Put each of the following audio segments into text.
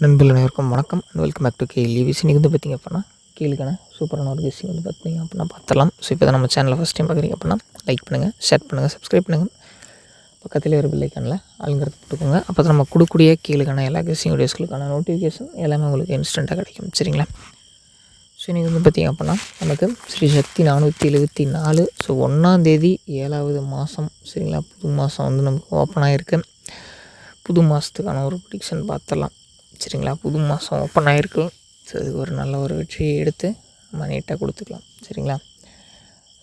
நண்பர்கள் அனைவருக்கும் வணக்கம் அண்ட் வெல்கம் பேக் டு கேஎல்இவிசி. இன்றைக்கி வந்து பார்த்திங்க அப்படின்னா கீழுக்கான சூப்பரான ஒரு கெஸ்டிங் வந்து பார்த்திங்க அப்படின்னா பார்த்துடலாம். ஸோ இப்போ தான் நம்ம சேனலில் ஃபஸ்ட் டைம் பார்க்குறீங்க அப்படின்னா லைக் பண்ணுங்கள், ஷேர் பண்ணுங்கள், சப்ஸ்கிரைப் பண்ணுங்கள். பக்கத்துலேயே ஒரு பெல் ஐக்கானில் ஆளுங்கிறது போட்டுக்கோங்க. அப்போ தான் நம்ம கொடுக்கக்கூடிய கீழுக்கான எல்லா கெஸ்டிங் வீடியோஸ்களுக்கான நோட்டிஃபிகேஷன் எல்லாமே உங்களுக்கு இன்ஸ்டண்ட்டாக கிடைக்கும். சரிங்களா? ஸோ இன்றைக்கி வந்து பார்த்திங்க அப்படின்னா நமக்கு ஸ்ரீ சக்தி 474. ஸோ 1ஆம் தேதி 7வது மாதம். சரிங்களா? புது மாதம் வந்து நமக்கு ஓப்பன் ஆகிருக்கு. புது மாதத்துக்கான ஒரு ப்ரிடிக்ஷன் பார்த்துடலாம். சரிங்களா? புது மாதம் ஓப்பன் ஆகிருக்கு. ஸோ இதுக்கு ஒரு நல்ல ஒரு வெற்றியை எடுத்து நம்ம நீட்டாக கொடுத்துக்கலாம். சரிங்களா?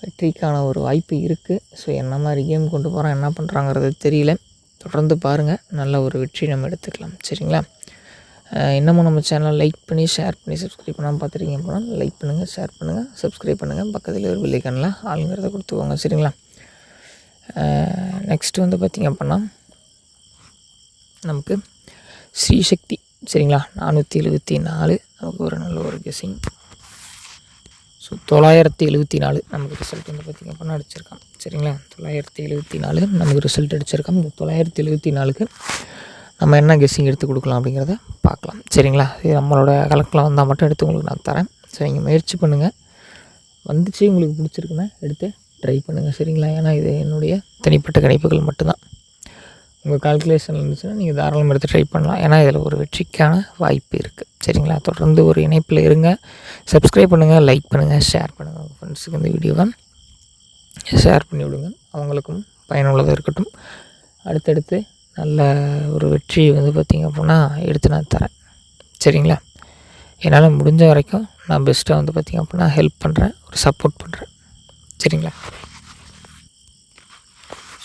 வெற்றிக்கான ஒரு வாய்ப்பு இருக்குது. ஸோ என்ன மாதிரி கேம் கொண்டு போகிறோம், என்ன பண்ணுறாங்கிறது தெரியல. தொடர்ந்து பாருங்கள், நல்ல ஒரு வெற்றி நம்ம எடுத்துக்கலாம். சரிங்களா? இன்னமும் நம்ம சேனலை லைக் பண்ணி, ஷேர் பண்ணி, சப்ஸ்கிரைப் பண்ணாமல் பார்த்துருக்கீங்க அப்படின்னா லைக் பண்ணுங்கள், ஷேர் பண்ணுங்கள், சப்ஸ்கிரைப் பண்ணுங்கள். பக்கத்தில் ஒரு பெல் ஐக்கானில் ஆளுங்கிறத கொடுத்துக்கோங்க. சரிங்களா? நெக்ஸ்ட்டு வந்து பார்த்திங்க அப்படின்னா நமக்கு ஸ்ரீசக்தி. சரிங்களா? 474 நமக்கு ஒரு நல்ல ஒரு கெஸ்ஸிங். ஸோ 974 நமக்கு ரிசல்ட் வந்து பார்த்திங்க அப்படின்னா அடிச்சிருக்கான். சரிங்களா? 974 நமக்கு ரிசல்ட் அடிச்சிருக்கான். இந்த 974க்கு நம்ம என்ன கெஸ்ஸிங் எடுத்து கொடுக்கலாம் அப்படிங்கிறத பார்க்கலாம். சரிங்களா? இது நம்மளோட கலக்கில் வந்தால் மட்டும் எடுத்து உங்களுக்கு நான் தரேன். ஸோ நீங்கள் முயற்சி பண்ணுங்கள். வந்துச்சு உங்களுக்கு பிடிச்சிருக்குன்னா எடுத்து ட்ரை பண்ணுங்கள். சரிங்களா? ஏன்னா இது என்னுடைய தனிப்பட்ட கணிப்புகள் மட்டும்தான். உங்கள் கால்குலேஷன் இருந்துச்சுன்னா நீங்கள் தாராளமாக எடுத்து ட்ரை பண்ணலாம். ஏன்னா இதில் ஒரு வெற்றிக்கான வாய்ப்பு இருக்குது. சரிங்களா? தொடர்ந்து ஒரு இணைப்பில் இருங்க. சப்ஸ்கிரைப் பண்ணுங்கள், லைக் பண்ணுங்கள், ஷேர் பண்ணுங்கள். உங்கள் ஃப்ரெண்ட்ஸுக்கு இந்த வீடியோவை ஷேர் பண்ணி விடுங்க. அவங்களுக்கும் பயனுள்ளதாக இருக்கட்டும். அடுத்தடுத்து நல்ல ஒரு வெற்றி வந்து பார்த்திங்க அப்படின்னா எடுத்து நான் தரேன். சரிங்களா? என்னால் முடிஞ்ச வரைக்கும் நான் பெஸ்ட்டாக வந்து பார்த்திங்க அப்படின்னா ஹெல்ப் பண்ணுறேன், ஒரு சப்போர்ட் பண்ணுறேன். சரிங்களா?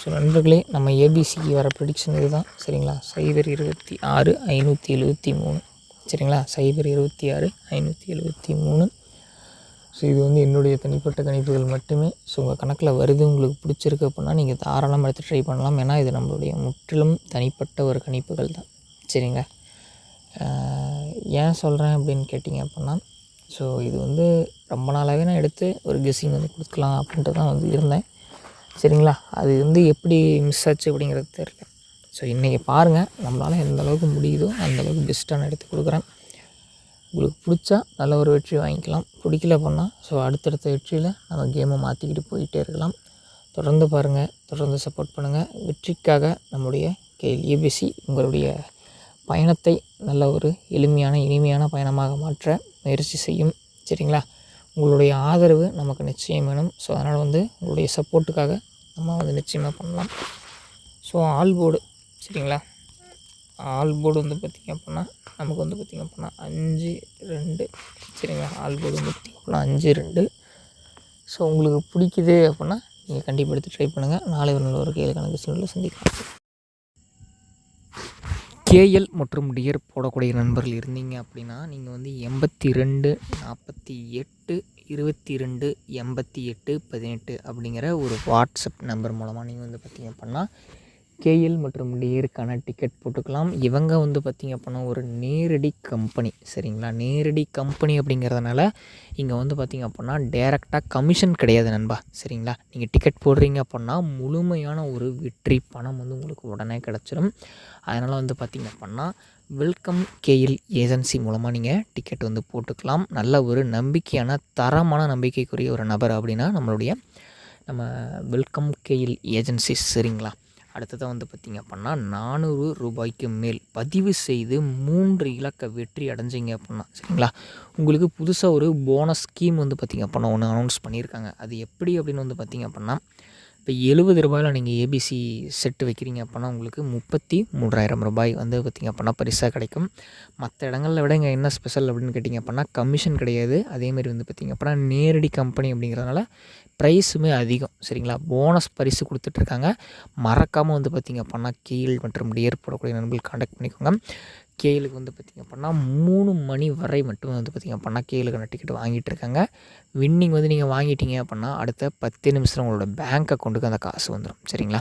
ஸோ நண்பர்களே, நம்ம ஏபிசிக்கு வர ப்ரெடிக்ஷன் இது தான். சரிங்களா? 026 573. சரிங்களா? 026 573. ஸோ இது வந்து என்னுடைய தனிப்பட்ட கணிப்புகள் மட்டுமே. ஸோ உங்கள் கணக்கில் வருது, உங்களுக்கு பிடிச்சிருக்கு அப்படின்னா நீங்கள் தாராளமாக எடுத்து ட்ரை பண்ணலாம். ஏன்னா இது நம்மளுடைய முற்றிலும் தனிப்பட்ட ஒரு கணிப்புகள் தான். சரிங்களா? ஏன் சொல்கிறேன் அப்படின்னு கேட்டிங்க அப்படின்னா, ஸோ இது வந்து ரொம்ப நாளாகவே நான் எடுத்து ஒரு கெஸ்ஸிங் வந்து கொடுக்கலாம் அப்படின்ட்டு தான் வந்து இருந்தேன். சரிங்களா? அது வந்து எப்படி மிஸ் ஆச்சு அப்படிங்கிறது தெரியல. ஸோ இன்றைக்கி பாருங்கள், நம்மளால் எந்த அளவுக்கு முடியுதோ அந்தளவுக்கு பெஸ்ட்டாக நான் எடுத்து கொடுக்குறேன். உங்களுக்கு பிடிச்சா நல்ல ஒரு வெற்றி வாங்கிக்கலாம். பிடிக்கல அப்படின்னா ஸோ அடுத்தடுத்த வெற்றியில் நம்ம கேமை மாற்றிக்கிட்டு போயிட்டே இருக்கலாம். தொடர்ந்து பாருங்கள், தொடர்ந்து சப்போர்ட் பண்ணுங்கள். வெற்றிக்காக நம்முடைய ஏபிசி உங்களுடைய பயணத்தை நல்ல ஒரு எளிமையான இனிமையான பயணமாக மாற்ற முயற்சி செய்யும். சரிங்களா? உங்களுடைய ஆதரவு நமக்கு நிச்சயம் வேணும். ஸோ அதனால் வந்து உங்களுடைய சப்போர்ட்டுக்காக நம்ம வந்து நிச்சயமாக பண்ணலாம். So all board. சரிங்களா? ஆல் போர்டு வந்து பார்த்திங்க அப்படின்னா நமக்கு வந்து பார்த்திங்க அப்படின்னா 5-2. சரிங்களா? ஆல் போர்டு வந்து பார்த்திங்க அப்படின்னா 5-2. ஸோ உங்களுக்கு பிடிக்குது அப்படின்னா நீங்கள் கண்டிப்பாக எடுத்து ட்ரை பண்ணுங்கள். நாளை ஒரு நல்ல ஒரு கேளுக்கான கெஸ்டிங்கில் சந்திக்கலாம். கேஎல் மற்றும் டியர் போடக்கூடிய நண்பர்கள் இருந்தீங்க அப்படின்னா நீங்கள் வந்து 82 48 22 88 18 அப்படிங்கிற ஒரு வாட்ஸ்அப் நம்பர் மூலமாக நீங்கள் வந்து பார்த்திங்க அப்படின்னா கேஎல் மற்றும் டியருக்கான டிக்கெட் போட்டுக்கலாம். இவங்க வந்து பார்த்திங்க அப்படின்னா ஒரு நேரடி கம்பெனி. சரிங்களா? நேரடி கம்பெனி அப்படிங்கிறதுனால இங்கே வந்து பார்த்திங்க அப்படின்னா டேரெக்டாக கமிஷன் கிடையாது நண்பா. சரிங்களா? நீங்கள் டிக்கெட் போடுறீங்க அப்படின்னா முழுமையான ஒரு வெற்றி பணம் வந்து உங்களுக்கு உடனே கிடச்சிடும். அதனால் வந்து பார்த்திங்க அப்படின்னா வெல்கம் கேஎல் ஏஜென்சி மூலமாக நீங்கள் டிக்கெட் வந்து போட்டுக்கலாம். நல்ல ஒரு நம்பிக்கையான தரமான நம்பிக்கைக்குரிய ஒரு நபர் அப்படின்னா நம்ம வெல்கம் கேஎல் ஏஜென்சி. சரிங்களா? அடுத்ததாக வந்து பார்த்திங்க அப்படின்னா 400 ரூபாய்க்கு மேல் பதிவு செய்து 3 இலக்க வெற்றி அடைஞ்சிங்க அப்படின்னா சரிங்களா, உங்களுக்கு புதுசாக ஒரு போனஸ் ஸ்கீம் வந்து பார்த்திங்க அப்படின்னா ஒன்று அனௌன்ஸ் பண்ணியிருக்காங்க. அது எப்படி அப்படின்னு வந்து பார்த்திங்க அப்படின்னா, இப்போ 70 ரூபாயில் நீங்கள் ஏபிசி செட்டு வைக்கிறீங்க அப்படின்னா உங்களுக்கு 33,000 ரூபாய் வந்து பார்த்திங்க அப்படின்னா பரிசாக கிடைக்கும். மற்ற இடங்களில் விட இங்கே என்ன ஸ்பெஷல் அப்படின்னு கேட்டிங்க அப்படின்னா கமிஷன் கிடையாது. அதேமாதிரி வந்து பார்த்திங்க அப்படின்னா நேரடி கம்பெனி அப்படிங்கிறதுனால ப்ரைஸுமே அதிகம். சரிங்களா? போனஸ் பரிசு கொடுத்துட்ருக்காங்க. மறக்காமல் வந்து பார்த்திங்க அப்படின்னா கேஎல் மற்றும் டியர் போடக்கூடிய நண்பர்கள் காண்டாக்ட் பண்ணிக்கோங்க. கேஎலுக்கு வந்து பார்த்திங்க அப்படின்னா 3 மணி வரை மட்டும் வந்து பார்த்திங்க அப்படின்னா கேஎலுக்கான டிக்கெட் வாங்கிட்டு இருக்காங்க. வின்னிங் வந்து நீங்கள் வாங்கிட்டீங்க அப்படின்னா அடுத்த 10 நிமிஷத்தில் உங்களோட பேங்க் அக்கௌண்ட்டுக்கு அந்த காசு வந்துடும். சரிங்களா?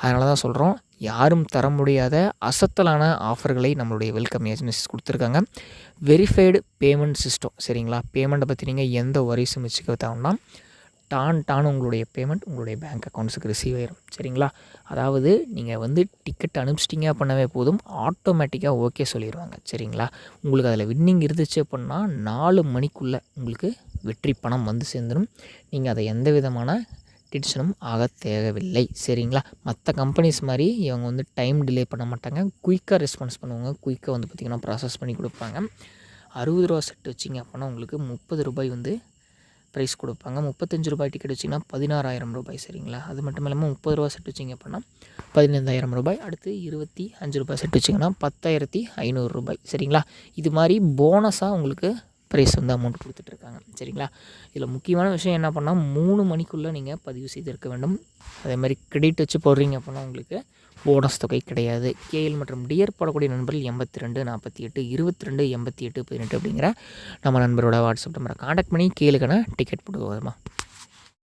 அதனால தான் சொல்கிறோம், யாரும் தர முடியாத அசத்தலான ஆஃபர்களை நம்மளுடைய வெல்கம் ஏஜென்சிஸ் கொடுத்துருக்காங்க. Verified payment system. சரிங்களா? பேமெண்ட்டை பற்றி நீங்கள் எந்த வரிசும் வச்சுக்க தேவைன்னா டான்னு உங்களுடைய பேமெண்ட் உங்களுடைய பேங்க் அக்கௌண்ட்ஸுக்கு ரிசீவ் ஆயிரும். சரிங்களா? அதாவது நீங்கள் வந்து டிக்கெட் அனுப்பிச்சிட்டிங்க அப்படின்னாவே போதும், ஆட்டோமேட்டிக்காக ஓகே சொல்லிடுவாங்க. சரிங்களா? உங்களுக்கு அதில் வின்னிங் இருந்துச்சு அப்படின்னா 4 மணிக்குள்ளே உங்களுக்கு வெற்றி பணம் வந்து சேர்ந்துடும். நீங்கள் அதை எந்த விதமான டென்ஷனும் ஆக தேவையில்லை. சரிங்களா? மற்ற கம்பெனிஸ் மாதிரி இவங்க வந்து டைம் டிலே பண்ண மாட்டாங்க. குயிக்காக ரெஸ்பான்ஸ் பண்ணுவாங்க. குயிக்காக வந்து பார்த்திங்கன்னா ப்ராசஸ் பண்ணி கொடுப்பாங்க. ரூ. 60 செட் வச்சிங்க அப்படின்னா உங்களுக்கு ரூ. 30 வந்து ப்ரைஸ் கொடுப்பாங்க. ரூ. 35 டிக்கெட் வச்சிங்கன்னா ரூ. 16,000. சரிங்களா? அது மட்டும் இல்லாமல் ரூ. 30 செட் வச்சிங்க அப்படின்னா ரூ. 15,000. அடுத்து ரூ. 25 செட் வச்சிங்கன்னா ரூ. 10,500. சரிங்களா? இது மாதிரி போனஸாக உங்களுக்கு ப்ரைஸ் வந்து அமௌண்ட் கொடுத்துட்ருக்காங்க. சரிங்களா? இதில் முக்கியமான விஷயம் என்ன பண்ணால் 3 மணிக்குள்ளே நீங்கள் பதிவு செய்திருக்க வேண்டும். அதே மாதிரி கிரெடிட் வச்சு போடுறீங்க அப்படின்னா உங்களுக்கு போனஸ் தொகை கிடையாது. கேஎல் மற்றும் டியர் போடக்கூடிய நண்பர்கள் 82 48 22 88 18 அப்படிங்கிற நம்ம நண்பரோட வாட்ஸ்அப் நம்பரை காண்டாக்ட் பண்ணி கேளுக்கான டிக்கெட் போடுவோமா.